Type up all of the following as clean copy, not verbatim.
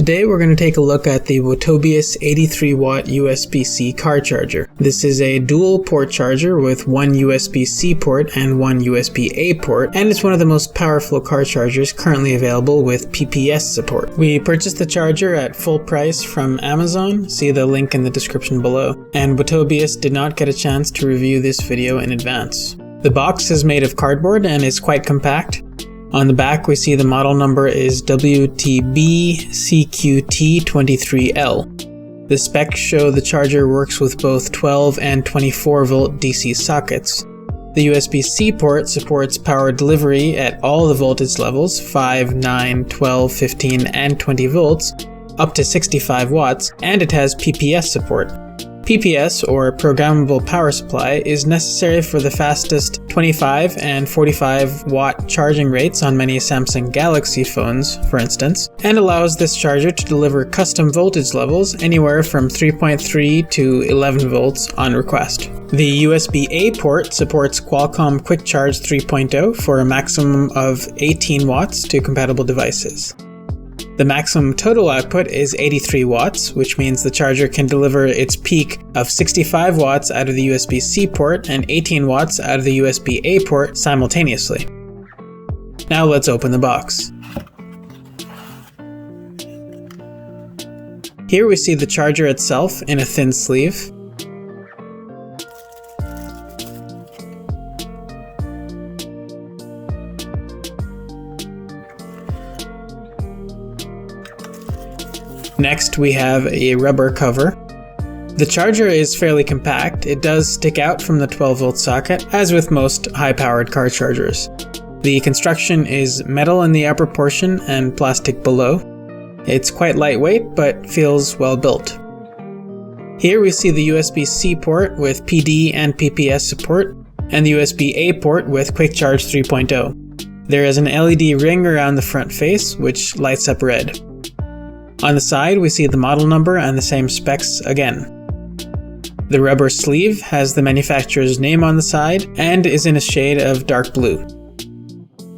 Today we're going to take a look at the WOTOBEUS 83W USB-C car charger. This is a dual port charger with one USB-C port and one USB-A port, and it's one of the most powerful car chargers currently available with PPS support. We purchased the charger at full price from Amazon, see the link in the description below, and WOTOBEUS did not get a chance to review this video in advance. The box is made of cardboard and is quite compact. On the back, we see the model number is WTB-CQT23L. The specs show the charger works with both 12 and 24 volt DC sockets. The USB-C port supports power delivery at all the voltage levels 5, 9, 12, 15, and 20 volts, up to 65 watts, and it has PPS support. PPS, or Programmable Power Supply, is necessary for the fastest 25 and 45 watt charging rates on many Samsung Galaxy phones, for instance, and allows this charger to deliver custom voltage levels anywhere from 3.3 to 11 volts on request. The USB-A port supports Qualcomm Quick Charge 3.0 for a maximum of 18 watts to compatible devices. The maximum total output is 83 watts, which means the charger can deliver its peak of 65 watts out of the USB-C port and 18 watts out of the USB-A port simultaneously. Now let's open the box. Here we see the charger itself in a thin sleeve. Next, we have a rubber cover. The charger is fairly compact. It does stick out from the 12 volt socket, as with most high-powered car chargers. The construction is metal in the upper portion and plastic below. It's quite lightweight, but feels well built. Here we see the USB-C port with PD and PPS support, and the USB-A port with Quick Charge 3.0. There is an LED ring around the front face, which lights up red. On the side, we see the model number and the same specs again. The rubber sleeve has the manufacturer's name on the side and is in a shade of dark blue.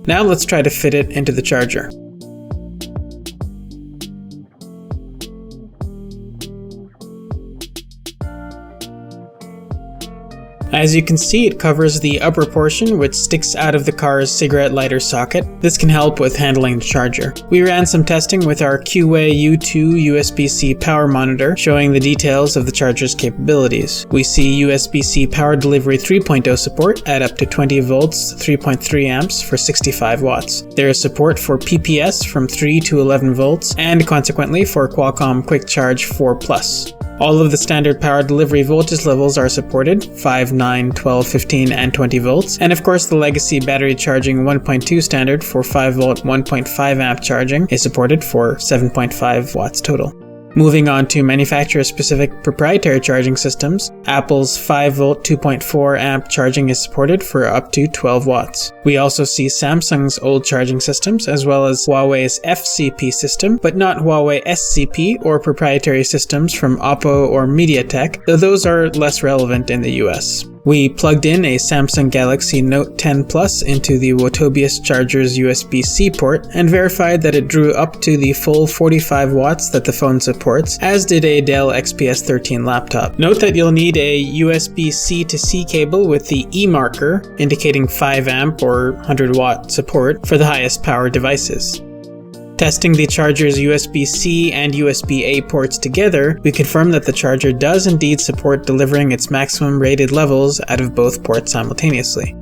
Now let's try to fit it into the charger. As you can see, it covers the upper portion, which sticks out of the car's cigarette lighter socket. This can help with handling the charger. We ran some testing with our QA U2 USB-C power monitor, showing the details of the charger's capabilities. We see USB-C power delivery 3.0 support at up to 20 volts, 3.3 amps for 65 watts. There is support for PPS from 3 to 11 volts, and consequently for Qualcomm Quick Charge 4+. All of the standard power delivery voltage levels are supported, 5, 9, 12, 15, and 20 volts, and of course the legacy battery charging 1.2 standard for 5 volt 1.5 amp charging is supported for 7.5 watts total. Moving on to manufacturer-specific proprietary charging systems, Apple's 5 volt 2.4 amp charging is supported for up to 12 watts. We also see Samsung's old charging systems as well as Huawei's FCP system, but not Huawei SCP or proprietary systems from Oppo or MediaTek, though those are less relevant in the US. We plugged in a Samsung Galaxy Note 10 Plus into the WOTOBEUS charger's USB-C port and verified that it drew up to the full 45 watts that the phone supports, as did a Dell XPS 13 laptop. Note that you'll need a USB-C to C cable with the E marker, indicating 5 amp or 100 watt support for the highest power devices. Testing the charger's USB-C and USB-A ports together, we confirm that the charger does indeed support delivering its maximum rated levels out of both ports simultaneously.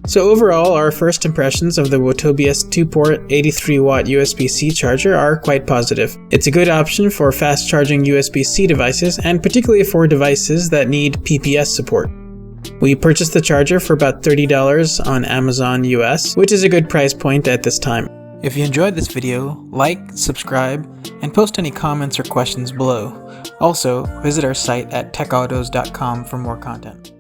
So overall, our first impressions of the WOTOBEUS 2-port 83W USB-C charger are quite positive. It's a good option for fast charging USB-C devices, and particularly for devices that need PPS support. We purchased the charger for about $30 on Amazon US, which is a good price point at this time. If you enjoyed this video, like, subscribe, and post any comments or questions below. Also, visit our site at techautos.com for more content.